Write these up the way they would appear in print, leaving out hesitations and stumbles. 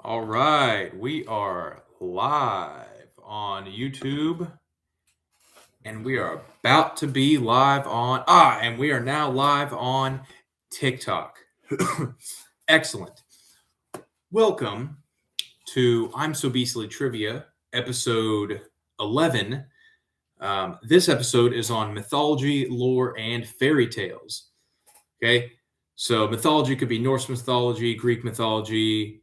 All right, we are live on YouTube and we are about to be live on and we are now live on TikTok. Excellent. Welcome to I'm So Beastly Trivia, episode 11. This episode is on mythology, lore, and fairy tales. Okay, so mythology could be Norse mythology, Greek mythology,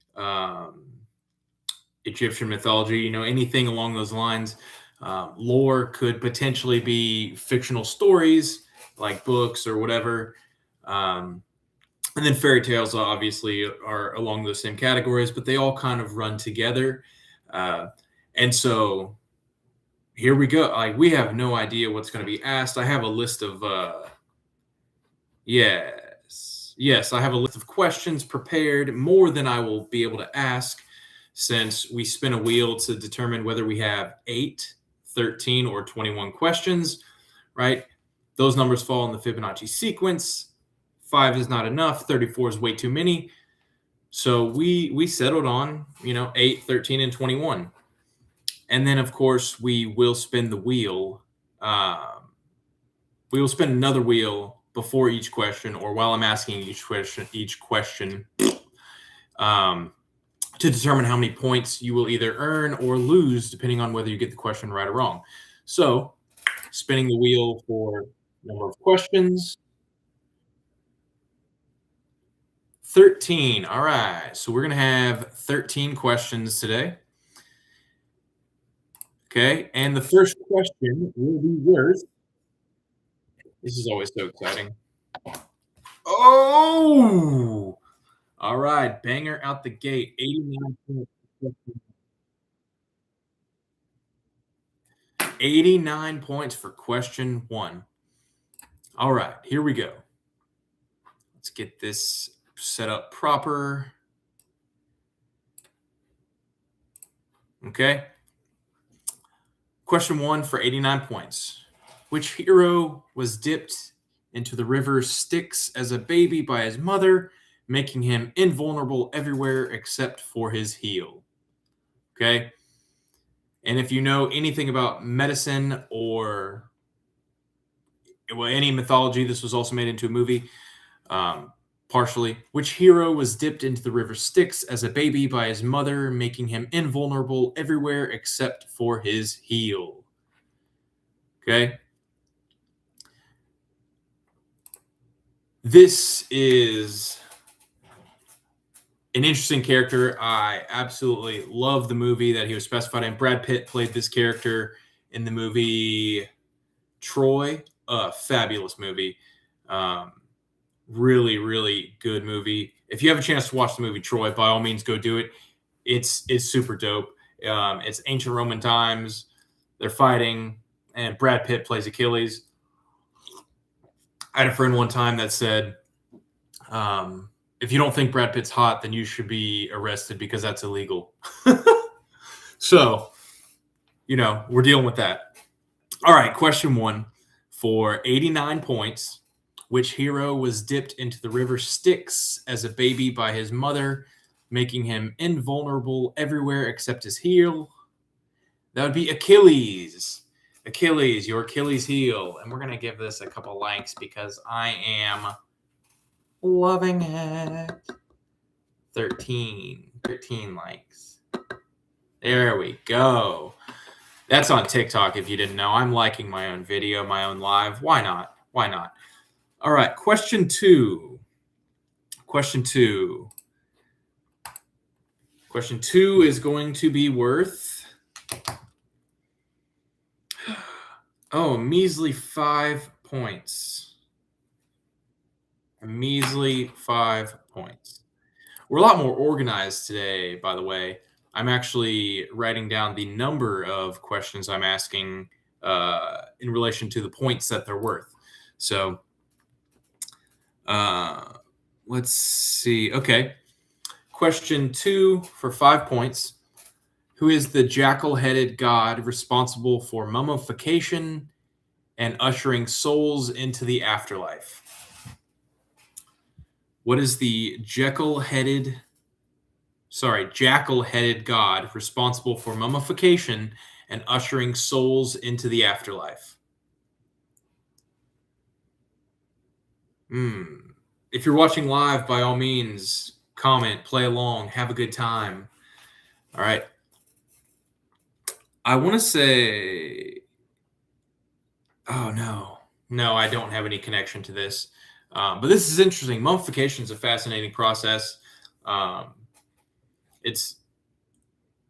Egyptian mythology, anything along those lines. Lore could potentially be fictional stories like books or whatever. And then fairy tales obviously are along those same categories, but they all kind of run together. Uh, and so here we go. Like we have no idea what's going to be asked. I have a list of yes, I have a list of questions prepared, more than I will be able to ask, since we spin a wheel to determine whether we have 8, 13, or 21 questions, right? Those numbers fall in the Fibonacci sequence. 5 is not enough. 34 is way too many. So we settled on, 8, 13, and 21. And then, of course, we will spin the wheel. We will spin another wheel before each question, or while I'm asking each question, to determine how many points you will either earn or lose, depending on whether you get the question right or wrong. So, spinning the wheel for number of questions. 13. All right. So we're going to have 13 questions today. Okay. And the first question will be worth. This is always so exciting. Oh! All right. Banger out the gate. 89 points. 89 points for question 1. All right. Here we go. Let's get this set up proper. Okay. Question 1 for 89 points. Which hero was dipped into the river Styx as a baby by his mother, making him invulnerable everywhere except for his heel? Okay. And if you know anything about medicine or any mythology, this was also made into a movie. Partially, which hero was dipped into the river Styx as a baby by his mother, making him invulnerable everywhere except for his heel? Okay. This is an interesting character. I absolutely love the movie that he was specified in. Brad Pitt played this character in the movie Troy, a fabulous movie. Really, really good movie. If you have a chance to watch the movie Troy, by all means, go do it. It's super dope. It's ancient Roman times. They're fighting, and Brad Pitt plays Achilles. I had a friend one time that said, if you don't think Brad Pitt's hot, then you should be arrested because that's illegal. So, we're dealing with that. All right, question 1 for 89 points. Which hero was dipped into the river Styx as a baby by his mother, making him invulnerable everywhere except his heel? That would be Achilles. Achilles, your Achilles heel. And we're going to give this a couple likes because I am loving it. 13 likes. There we go. That's on TikTok if you didn't know. I'm liking my own video, my own live. Why not? All right, question 2. Question 2 is going to be worth a measly 5 points. A measly 5 points. We're a lot more organized today, by the way. I'm actually writing down the number of questions I'm asking in relation to the points that they're worth. So let's see. Okay. Question 2 for 5 points. Who is the jackal-headed god responsible for mummification and ushering souls into the afterlife? What is the jackal-headed jackal-headed god responsible for mummification and ushering souls into the afterlife? Hmm. If you're watching live, by all means, comment, play along, have a good time. All right. I want to say, oh no, no, I don't have any connection to this. But this is interesting. Mummification is a fascinating process. Um, it's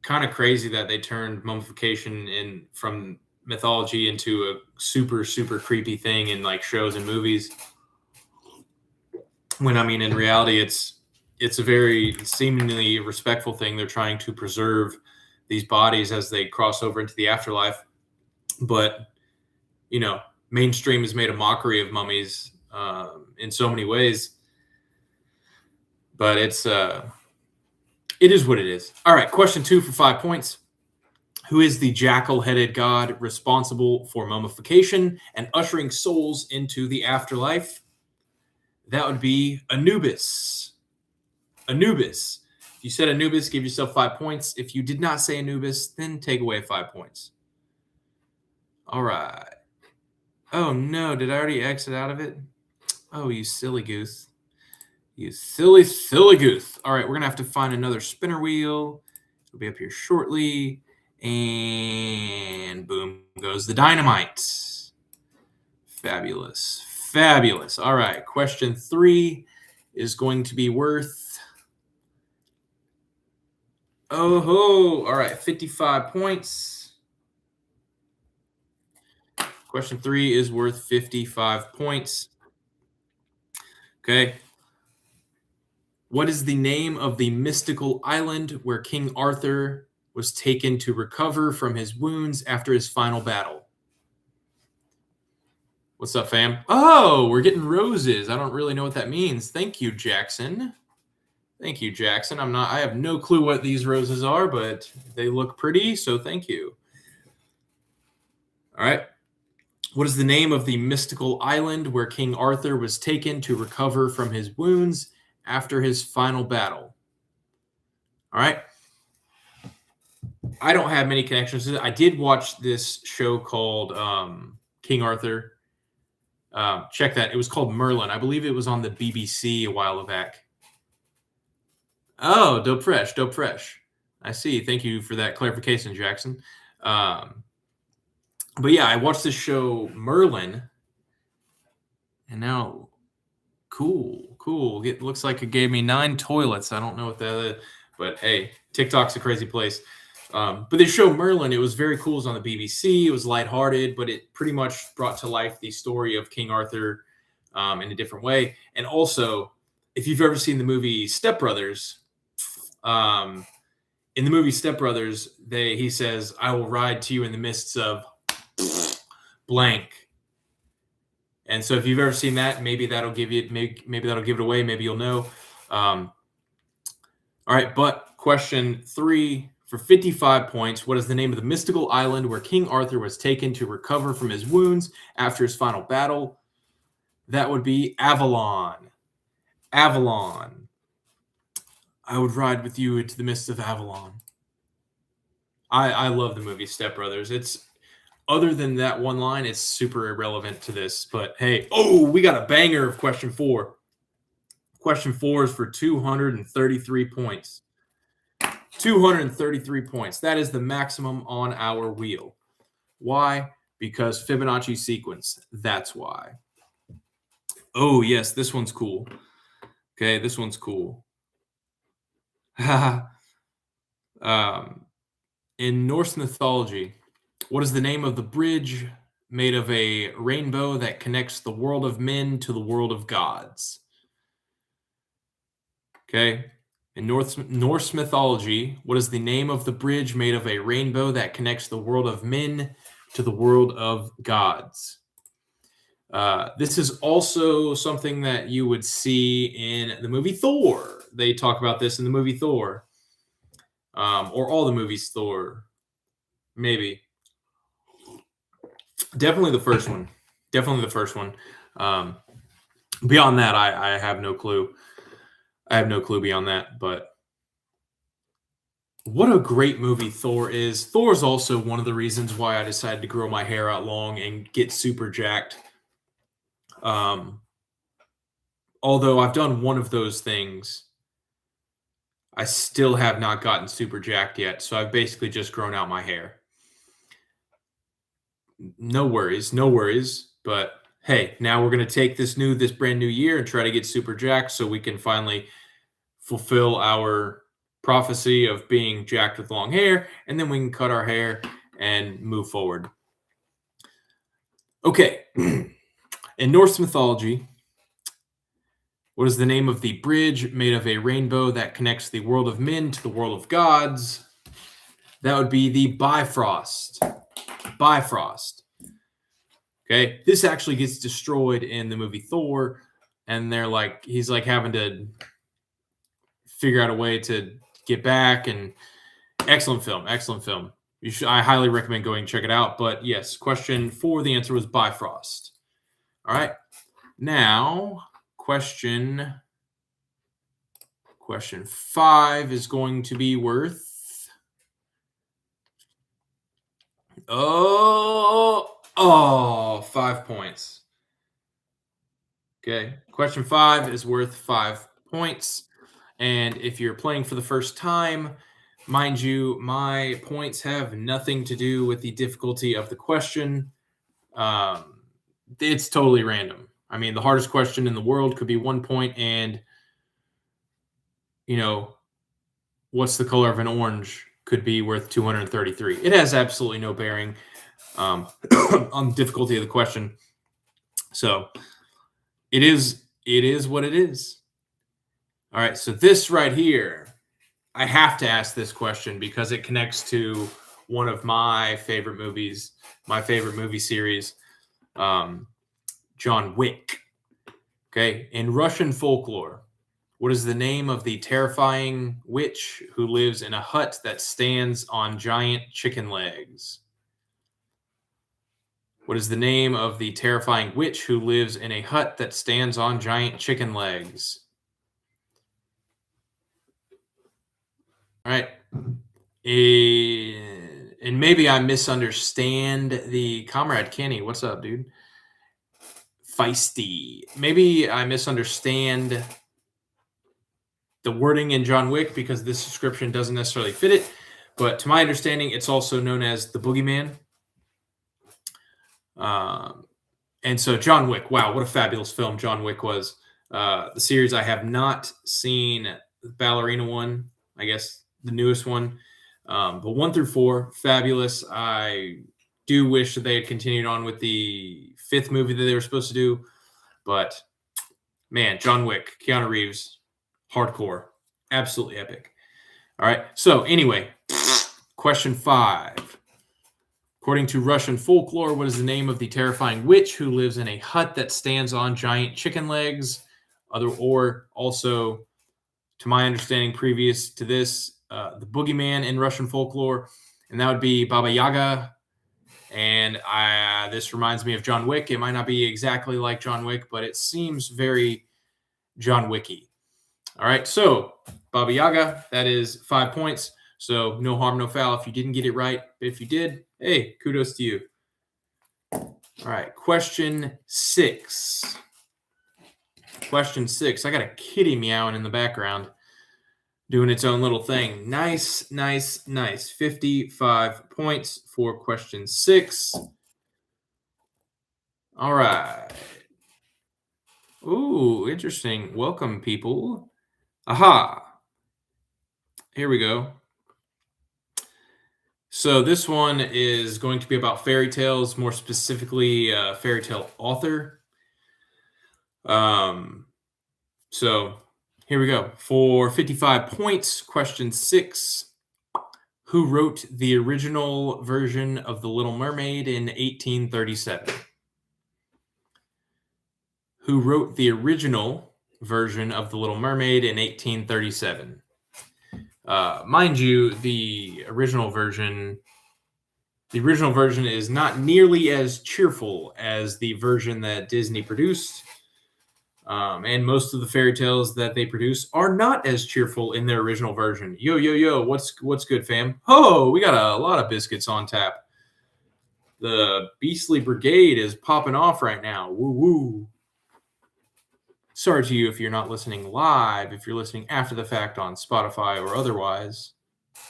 kind of crazy that they turned mummification in from mythology into a super super creepy thing in like shows and movies. When I mean in reality, it's a very seemingly respectful thing. They're trying to preserve these bodies as they cross over into the afterlife, but you know, mainstream has made a mockery of mummies in so many ways. But it is what it is. All right, question 2 for 5 points. Who is the jackal-headed god responsible for mummification and ushering souls into the afterlife? That would be Anubis. Anubis. If you said Anubis, give yourself 5 points. If you did not say Anubis, then take away 5 points. All right. Oh no, did I already exit out of it? Oh, you silly goose. You silly, silly goose. All right, we're going to have to find another spinner wheel. It'll be up here shortly. And boom goes the dynamite. Fabulous. Fabulous. All right, question 3 is going to be worth... oh ho! All right, 55 points. Question 3 is worth 55 points. Okay. What is the name of the mystical island where King Arthur was taken to recover from his wounds after his final battle? What's up, fam? Oh, we're getting roses. I don't really know what that means. Thank you, Jackson. Thank you, Jackson. I have no clue what these roses are, but they look pretty, so thank you. All right. What is the name of the mystical island where King Arthur was taken to recover from his wounds after his final battle? All right. I don't have many connections to it. I did watch this show called King Arthur. Check that. It was called Merlin. I believe it was on the BBC a while back. Oh, dope fresh, dope fresh. I see. Thank you for that clarification, Jackson. But yeah, I watched this show Merlin, and now, cool. It looks like it gave me 9 toilets. I don't know what that is, but hey, TikTok's a crazy place. But this show Merlin, it was very cool. It was on the BBC. It was lighthearted, but it pretty much brought to life the story of King Arthur in a different way. And also, if you've ever seen the movie Step Brothers, in the movie Step Brothers, he says, "I will ride to you in the mists of blank." And so, if you've ever seen that, maybe that'll give you maybe that'll give it away. Maybe you'll know. All right, but question 3 for 55 points. What is the name of the mystical island where King Arthur was taken to recover from his wounds after his final battle? That would be Avalon. Avalon. I would ride with you into the mists of Avalon. I love the movie Step Brothers. It's, other than that one line, it's super irrelevant to this. But hey, we got a banger of question 4. Question 4 is for 233 points. 233 points. That is the maximum on our wheel. Why? Because Fibonacci sequence. That's why. Oh, yes, this one's cool. Okay, this one's cool. In Norse mythology, what is the name of the bridge made of a rainbow that connects the world of men to the world of gods? Okay. In Norse mythology, what is the name of the bridge made of a rainbow that connects the world of men to the world of gods? This is also something that you would see in the movie Thor. They talk about this in the movie Thor. Or all the movies Thor. Maybe. Definitely the first one. Definitely the first one. Beyond that, I have no clue. I have no clue beyond that, but What a great movie Thor is. Thor is also one of the reasons why I decided to grow my hair out long and get super jacked. Although I've done one of those things, I still have not gotten super jacked yet. So I've basically just grown out my hair. No worries, no worries. But hey, now we're going to take this brand new year and try to get super jacked so we can finally fulfill our prophecy of being jacked with long hair, and then we can cut our hair and move forward. Okay. In Norse mythology, what is the name of the bridge made of a rainbow that connects the world of men to the world of gods? That would be the Bifrost. Bifrost. Okay. This actually gets destroyed in the movie Thor, and he's like having to figure out a way to get back, and excellent film. I highly recommend going and check it out. But yes, question 4, the answer was Bifrost. All right. Now, question 5 is going to be worth 5 points. Okay. Question 5 is worth 5 points. And if you're playing for the first time, mind you, my points have nothing to do with the difficulty of the question. It's totally random. I mean, the hardest question in the world could be 1 point, and what's the color of an orange could be worth 233. It has absolutely no bearing on the difficulty of the question. So it is what it is. All right, so this right here, I have to ask this question because it connects to one of my favorite movies, my favorite movie series, John Wick. Okay, in Russian folklore, what is the name of the terrifying witch who lives in a hut that stands on giant chicken legs? What is the name of the terrifying witch who lives in a hut that stands on giant chicken legs? All right. And maybe I misunderstand the Comrade Kenny. What's up, dude? Feisty. Maybe I misunderstand the wording in John Wick because this description doesn't necessarily fit it. But to my understanding, it's also known as the Boogeyman. And so John Wick, wow, what a fabulous film John Wick was. The series I have not seen, the ballerina one, I guess the newest one. But 1 through 4, fabulous. I do wish that they had continued on with the 5th movie that they were supposed to do. But man, John Wick, Keanu Reeves, hardcore, absolutely epic. All right. So anyway, question 5. According to Russian folklore, what is the name of the terrifying witch who lives in a hut that stands on giant chicken legs? Or also, to my understanding, previous to this, the boogeyman in Russian folklore, and that would be Baba Yaga. And this reminds me of John Wick. It might not be exactly like John Wick, but it seems very John Wicky. All right, so Baba Yaga, that is 5 points. So no harm, no foul if you didn't get it right. But if you did, hey, kudos to you. All right, question 6. Question 6. I got a kitty meowing in the background, doing its own little thing. Nice. 55 points for question 6. All right. Ooh, interesting. Welcome, people. Aha. Here we go. So this one is going to be about fairy tales, more specifically, fairy tale author. So here we go. For 55 points, question 6. Who wrote the original version of The Little Mermaid in 1837? Who wrote the original version of The Little Mermaid in 1837? Mind you, the original version is not nearly as cheerful as the version that Disney produced. And most of the fairy tales that they produce are not as cheerful in their original version. Yo, yo, yo, what's good, fam? Oh, we got a lot of biscuits on tap. The Beastly Brigade is popping off right now. Woo woo. Sorry to you if you're not listening live, if you're listening after the fact on Spotify or otherwise.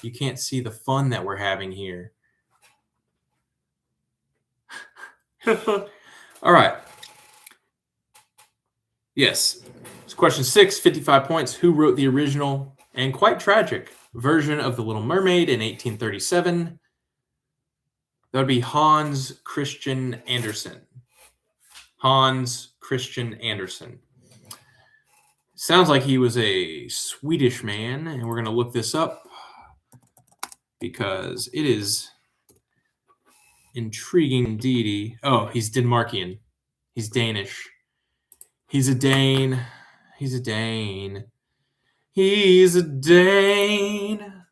You can't see the fun that we're having here. All right. Yes. So question 6, 55 points. Who wrote the original and quite tragic version of The Little Mermaid in 1837? That would be Hans Christian Andersen. Hans Christian Andersen. Sounds like he was a Swedish man, and we're going to look this up because it is intriguing indeed. Oh, he's Denmarkian. He's Danish. He's a Dane. He's a Dane. He's a Dane.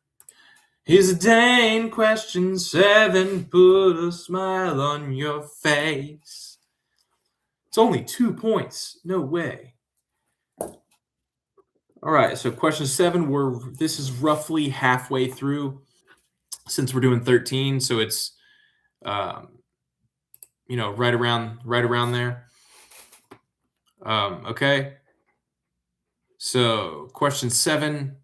He's a Dane. Question 7. Put a smile on your face. It's only 2 points. No way. All right, so question 7. This is roughly halfway through, since we're doing 13, so it's right around there. Okay. So question 7: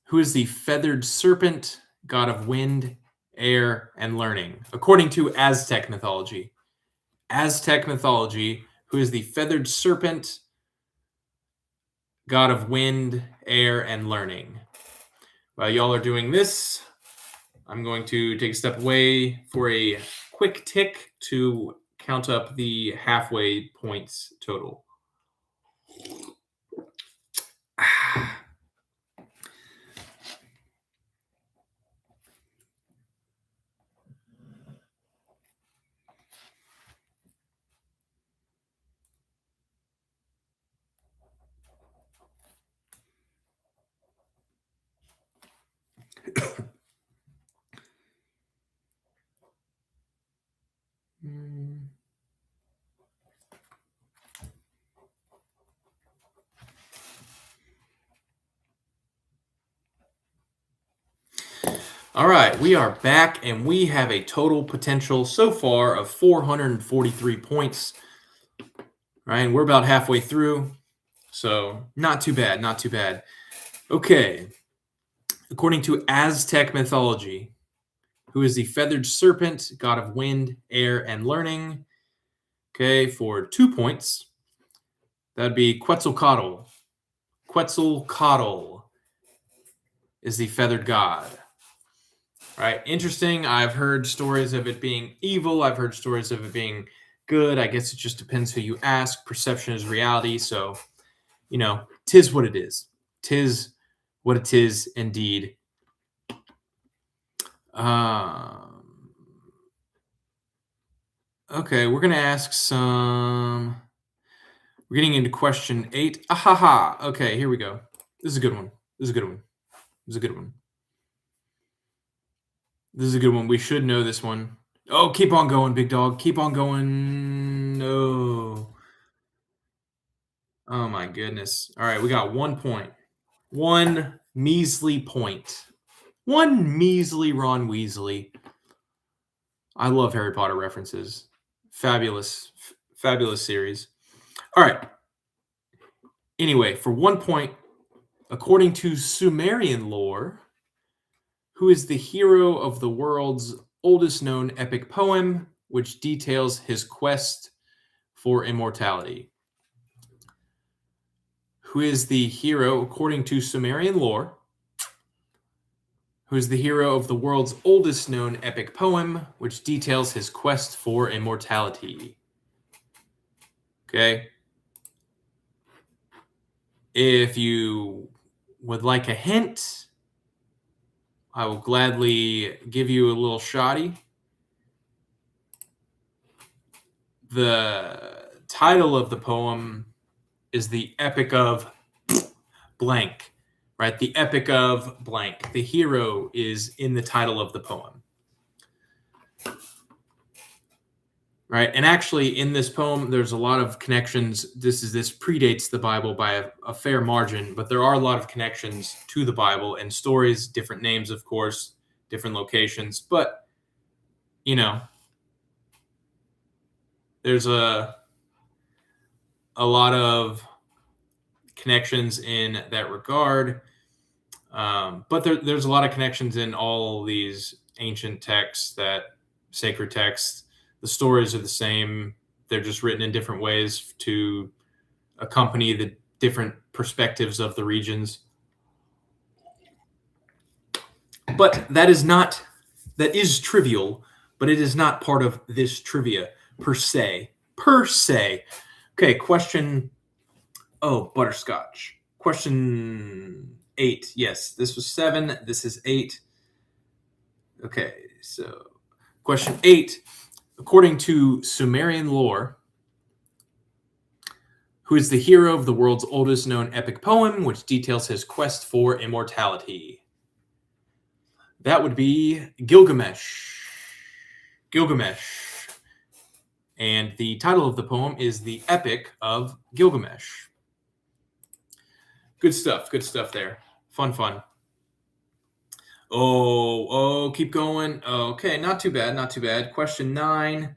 Who is the feathered serpent, god of wind, air, and learning, according to Aztec mythology? Aztec mythology. Who is the feathered serpent, god of wind, air, and learning? While y'all are doing this, I'm going to take a step away for a quick tick to count up the halfway points total. All right, we are back, and we have a total potential so far of 443 points. Right, and we're about halfway through, so not too bad, not too bad. Okay, according to Aztec mythology, who is the feathered serpent, god of wind, air, and learning? Okay, for 2 points, that'd be Quetzalcoatl. Quetzalcoatl is the feathered god. Right, interesting. I've heard stories of it being evil. I've heard stories of it being good. I guess it just depends who you ask. Perception is reality. So, tis what it is. Tis what it is indeed. Okay, we're going to ask some. We're getting into question 8. Ahaha. Okay, here we go. This is a good one. This is a good one. This is a good one. This is a good one. We should know this one. Oh, keep on going, big dog. Keep on going. No. Oh, my goodness. All right, we got 1 point. 1 measly point. 1 measly Ron Weasley. I love Harry Potter references. Fabulous, fabulous series. All right. Anyway, for 1 point, according to Sumerian lore, who is the hero of the world's oldest known epic poem, which details his quest for immortality? Who is the hero, according to Sumerian lore, who is the hero of the world's oldest known epic poem, which details his quest for immortality? Okay. If you would like a hint, I will gladly give you a little shoddy. The title of the poem is the Epic of blank, right? The Epic of blank. The hero is in the title of the poem. right? And actually, in this poem, there's a lot of connections. This predates the Bible by a fair margin, but there are a lot of connections to the Bible and stories, different names, of course, different locations. But you know, there's a lot of connections in that regard. But there's a lot of connections in all these ancient texts, that sacred texts. The stories are the same. They're just written in different ways to accompany the different perspectives of the regions. But that is trivial, but it is not part of this trivia per se. Per se. Okay, question. Oh, butterscotch. Question 8. Yes, this was 7. This is 8. Okay, so question 8. According to Sumerian lore, who is the hero of the world's oldest known epic poem, which details his quest for immortality? That would be Gilgamesh. Gilgamesh. And the title of the poem is The Epic of Gilgamesh. Good stuff there. Fun. Oh, keep going. Okay, not too bad. Question 9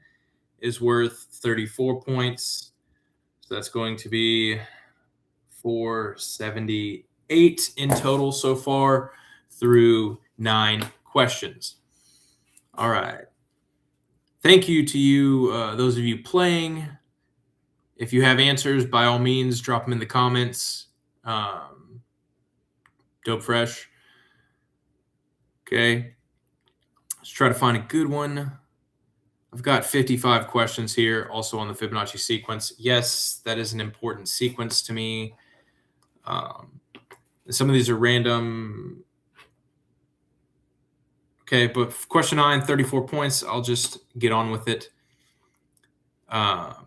is worth 34 points. So that's going to be 478 in total so far through 9 questions. All right. Thank you to you, those of you playing. If you have answers, by all means, drop them in the comments. Dope fresh. Okay. Let's try to find a good one. I've got 55 questions here, also on the Fibonacci sequence. Yes, that is an important sequence to me. Some of these are random. Okay, but question 9, 34 points. I'll just get on with it. And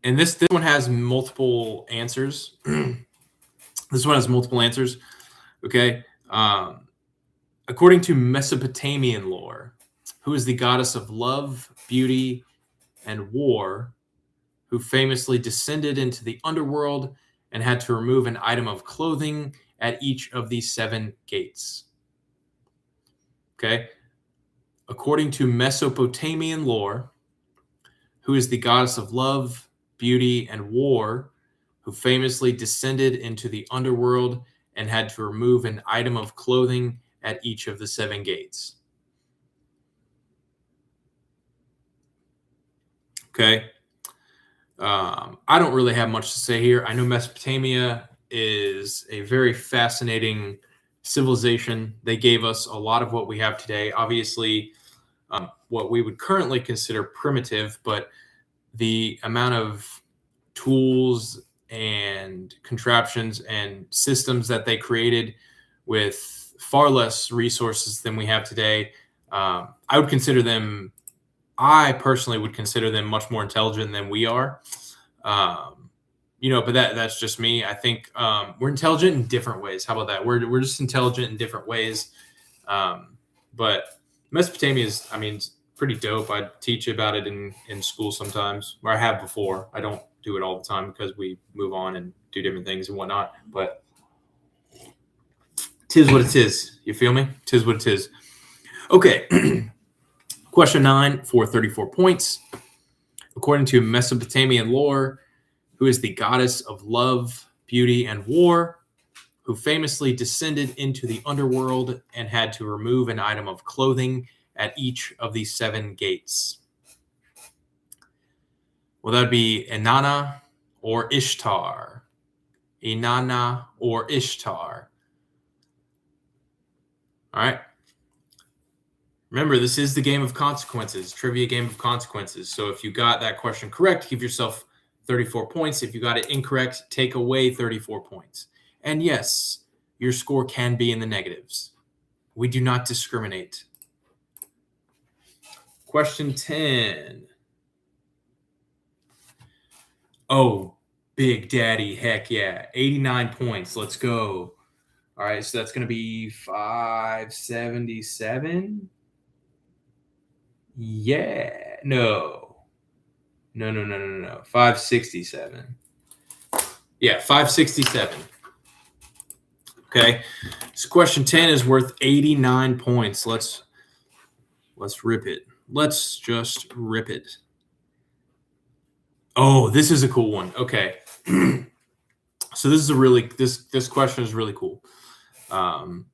this one has multiple answers. This one has multiple answers. Okay. According to Mesopotamian lore, who is the goddess of love, beauty, and war, who famously descended into the underworld and had to remove an item of clothing at each of the 7 gates? Okay. According to Mesopotamian lore, who is the goddess of love, beauty, and war, who famously descended into the underworld and had to remove an item of clothing at each of the 7 gates? Okay. I don't really have much to say here. I know Mesopotamia is a very fascinating civilization. They gave us a lot of what we have today. Obviously, what we would currently consider primitive, but the amount of tools and contraptions and systems that they created with far less resources than we have today, I personally would consider them much more intelligent than we are. But that's just me. I think we're intelligent in different ways. How about that? We're just intelligent in different ways. But Mesopotamia is, pretty dope. I teach about it in school sometimes, or I have before. I don't do it all the time because we move on and do different things and whatnot. But tis what it is. You feel me? Tis what it is. Okay. Question 9 for 34 points. According to Mesopotamian lore, who is the goddess of love, beauty, and war, who famously descended into the underworld and had to remove an item of clothing at each of the 7 gates? Well, that would be Inanna or Ishtar. Inanna or Ishtar. All right. Remember, this is the game of consequences, trivia game of consequences. So if you got that question correct, give yourself 34 points. If you got it incorrect, take away 34 points. And yes, your score can be in the negatives. We do not discriminate. Question 10. Oh, Big Daddy, heck yeah. 89 points. Let's go. All right, so that's going to be 577. Yeah. No. 567. Yeah, 567. Okay. So question 10 is worth 89 points. Let's rip it. Let's just rip it. Oh, this is a cool one. Okay. So this is this question is really cool. All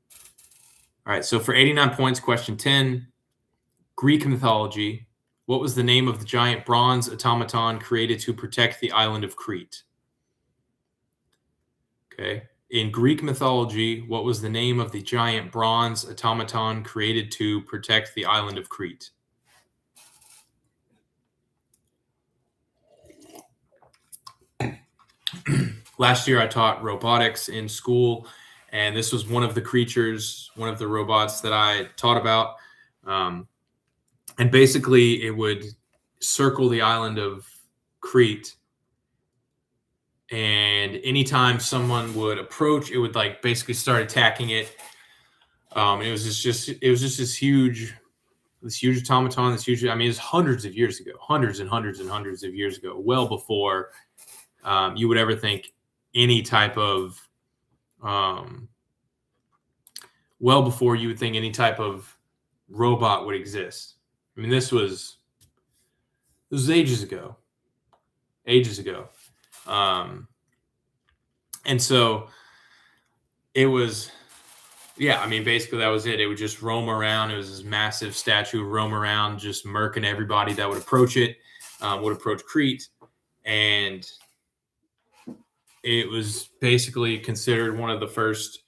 right. So for 89 points, question 10, Greek mythology. What was the name of the giant bronze automaton created to protect the island of Crete? Okay. In Greek mythology, what was the name of the giant bronze automaton created to protect the island of Crete? Last year, I taught robotics in school, and this was one of the creatures, one of the robots that I taught about. And basically, it would circle the island of Crete, and anytime someone would approach, it would like basically start attacking it. It was just this huge automaton, this huge. I mean, it's hundreds of years ago, hundreds and hundreds and hundreds of years ago, well before you would ever think any type of, well before you would think any type of robot would exist. I mean, this was ages ago, and so it was. Yeah, I mean, basically that was it. It would just roam around. It was this massive statue, roam around, just murking everybody that would approach it, would approach Crete, and it was basically considered one of the first,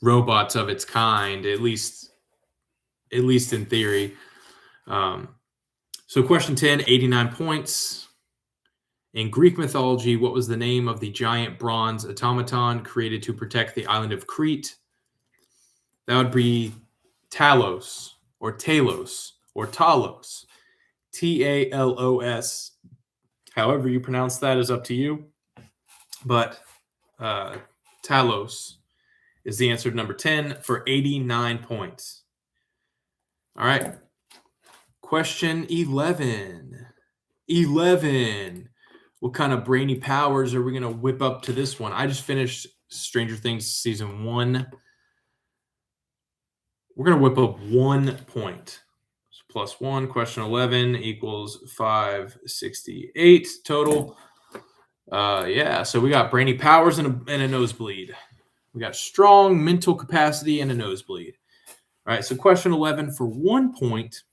robots of its kind, at least in theory. So question 10, 89 points. In Greek mythology, what was the name of the giant bronze automaton created to protect the island of Crete? That would be Talos or Talos or Talos. Talos. However you pronounce that is up to you. But Talos is the answer to number 10 for 89 points. All right. Question 11. What kind of brainy powers are we going to whip up to this one? I just finished Stranger Things season 1. We're going to whip up 1 point. So plus 1, question 11 equals 568 total. Yeah, so we got brainy powers and a nosebleed. We got strong mental capacity and a nosebleed. All right, so question 11 for 1 point.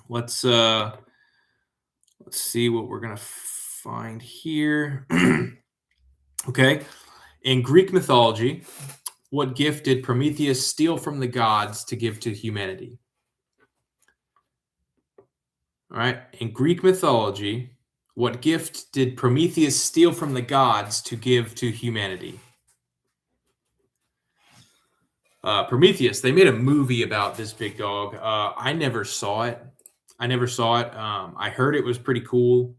Let's see what we're going to find here. Okay. In Greek mythology, what gift did Prometheus steal from the gods to give to humanity? All right. In Greek mythology, what gift did Prometheus steal from the gods to give to humanity? Prometheus, they made a movie about this big dog. I never saw it. I heard it was pretty cool.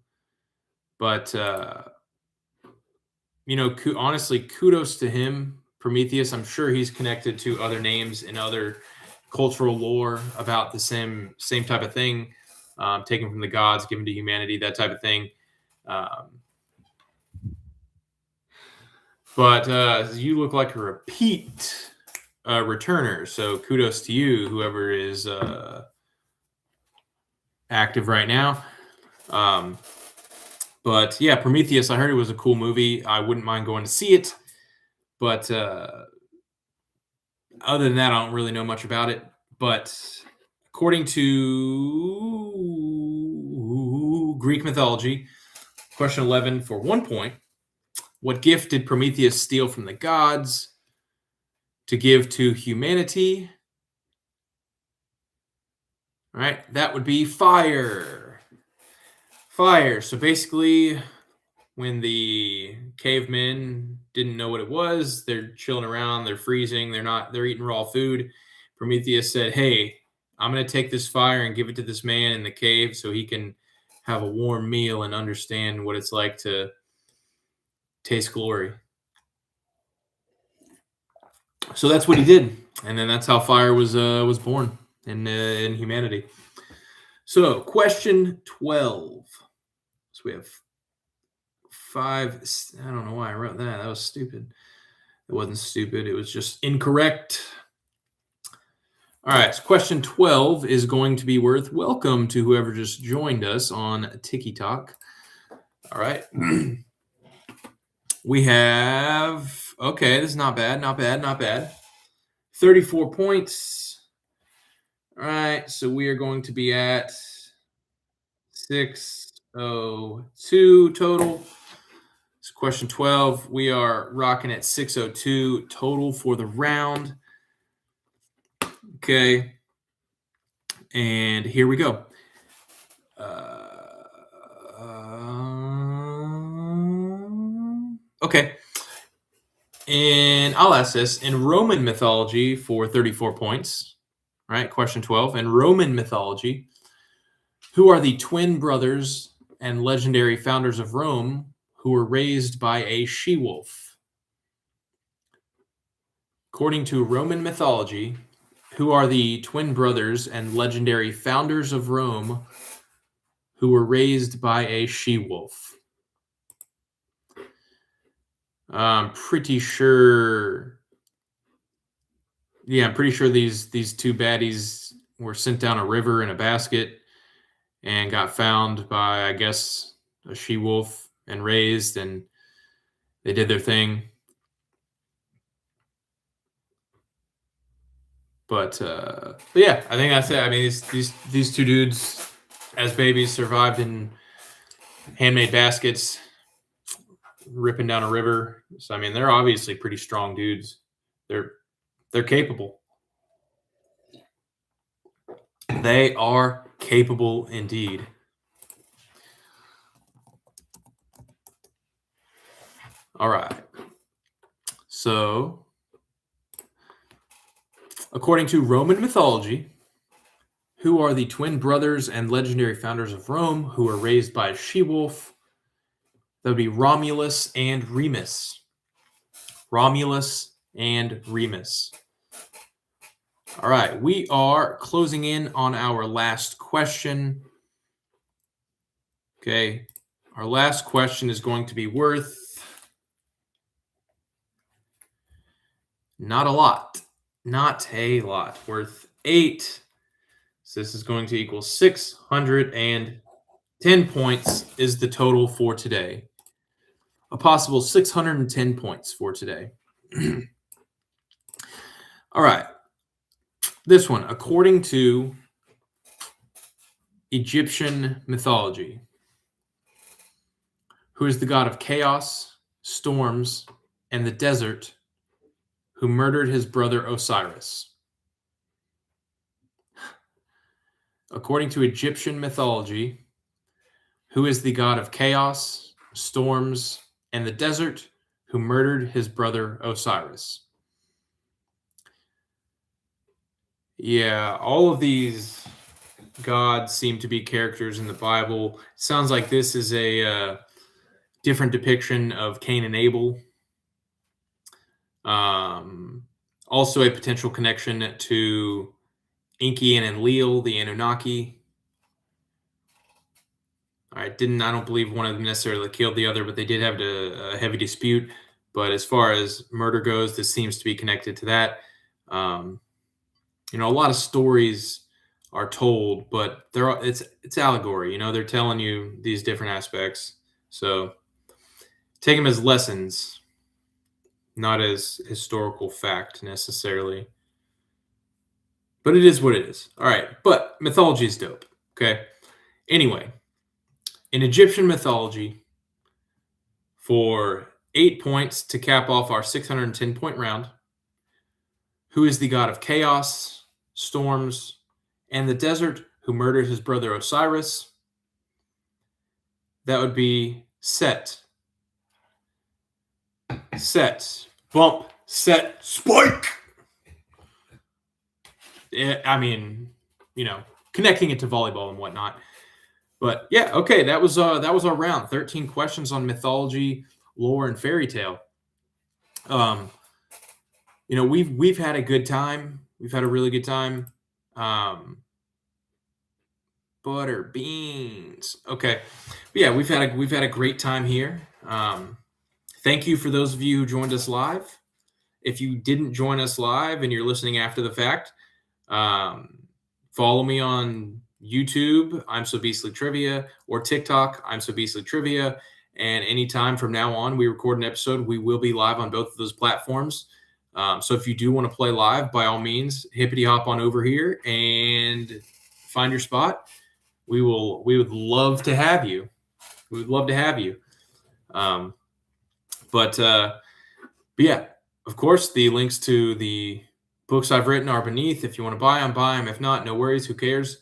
But, honestly, kudos to him, Prometheus. I'm sure he's connected to other names in other cultural lore about the same type of thing, taken from the gods, given to humanity, that type of thing. But you look like a repeat returner, so kudos to you, whoever is active right now. But yeah, Prometheus, I heard it was a cool movie. I wouldn't mind going to see it. But other than that, I don't really know much about it. But according to Greek mythology, question 11 for 1 point. What gift did Prometheus steal from the gods to give to humanity? All right, that would be fire. Fire. So basically, when the cavemen didn't know what it was, they're chilling around, they're freezing, they're eating raw food. Prometheus said, "Hey, I'm going to take this fire and give it to this man in the cave so he can have a warm meal and understand what it's like to taste glory." So that's what he did. And then that's how fire was born in humanity. So, question 12. So we have 5. I don't know why I wrote that. That was stupid. It wasn't stupid. It was just incorrect. All right. So question 12 is going to be worth welcome to whoever just joined us on TikTok. All right. We have, okay, this is not bad, not bad, not bad. 34 points. All right. So we are going to be at 602 total. So question 12, we are rocking at 602 total for the round. Okay. And here we go. Okay. And I'll ask this. In Roman mythology for 34 points, right? Question 12. In Roman mythology, who are the twin brothers and legendary founders of Rome who were raised by a she-wolf? According to Roman mythology, who are the twin brothers and legendary founders of Rome who were raised by a she-wolf? I'm pretty sure. Yeah, I'm pretty sure these two baddies were sent down a river in a basket and got found by, I guess, a she-wolf and raised, and they did their thing. But yeah, I think that's it. I mean, these two dudes as babies survived in handmade baskets, ripping down a river. So I mean, they're obviously pretty strong dudes. They're capable. They are capable indeed. All right. So, according to Roman mythology, who are the twin brothers and legendary founders of Rome who were raised by a she-wolf? That would be Romulus and Remus. Romulus and Remus. All right, we are closing in on our last question. Okay, our last question is going to be worth not a lot. Not a lot. Worth 8. So this is going to equal 610 points is the total for today. A possible 610 points for today. All right. This one, according to Egyptian mythology, who is the god of chaos, storms, and the desert, who murdered his brother Osiris? According to Egyptian mythology, who is the god of chaos, storms, and the desert, who murdered his brother Osiris? Yeah, all of these gods seem to be characters in the Bible. Sounds like this is a different depiction of Cain and Abel. Also a potential connection to Enki and Enlil, the Anunnaki. I don't believe one of them necessarily killed the other, but they did have a heavy dispute. But as far as murder goes, this seems to be connected to that. A lot of stories are told, but it's allegory. They're telling you these different aspects. So take them as lessons, not as historical fact necessarily. But it is what it is. All right. But mythology is dope. Okay. Anyway, in Egyptian mythology, for 8 points to cap off our 610 point round, who is the god of chaos, storms, and the desert, who murdered his brother Osiris? That would be Set. Set. Bump. Set. Spike. I mean, connecting it to volleyball and whatnot. But yeah, okay, that was our round. 13 questions on mythology, lore, and fairy tale. we've had a good time. We've had a really good time. Butter beans. Okay. But yeah, we've had a great time here. Thank you for those of you who joined us live. If you didn't join us live and you're listening after the fact, um, follow me on YouTube, I'm So Beastly Trivia, or TikTok, I'm So Beastly Trivia. And anytime from now on, we record an episode, we will be live on both of those platforms. So if you do want to play live, by all means, hippity hop on over here and find your spot. We would love to have you. We would love to have you. Um, but yeah, of course, the links to the books I've written are beneath. If you want to buy them, buy them. If not, no worries. Who cares?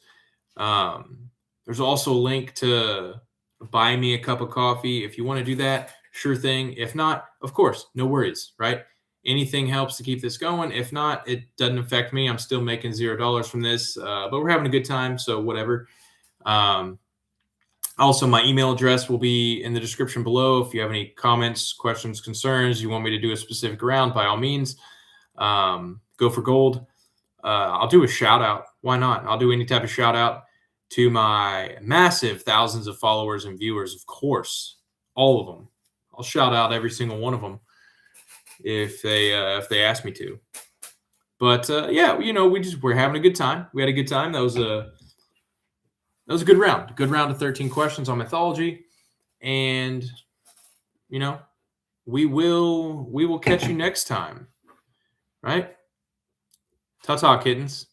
There's also a link to buy me a cup of coffee. If you want to do that, sure thing. If not, of course, no worries, right? Anything helps to keep this going. If not, it doesn't affect me. I'm still making $0 from this, but we're having a good time, so whatever. Also, my email address will be in the description below. If you have any comments, questions, concerns, you want me to do a specific round, by all means, go for gold. I'll do a shout out. Why not? I'll do any type of shout out to my massive thousands of followers and viewers, of course, all of them. I'll shout out every single one of them if they ask me to. But yeah, we're having a good time. We had a good time. That was a good round. Good round of 13 questions on mythology. And we will catch you next time. Right? Ta-ta, kittens.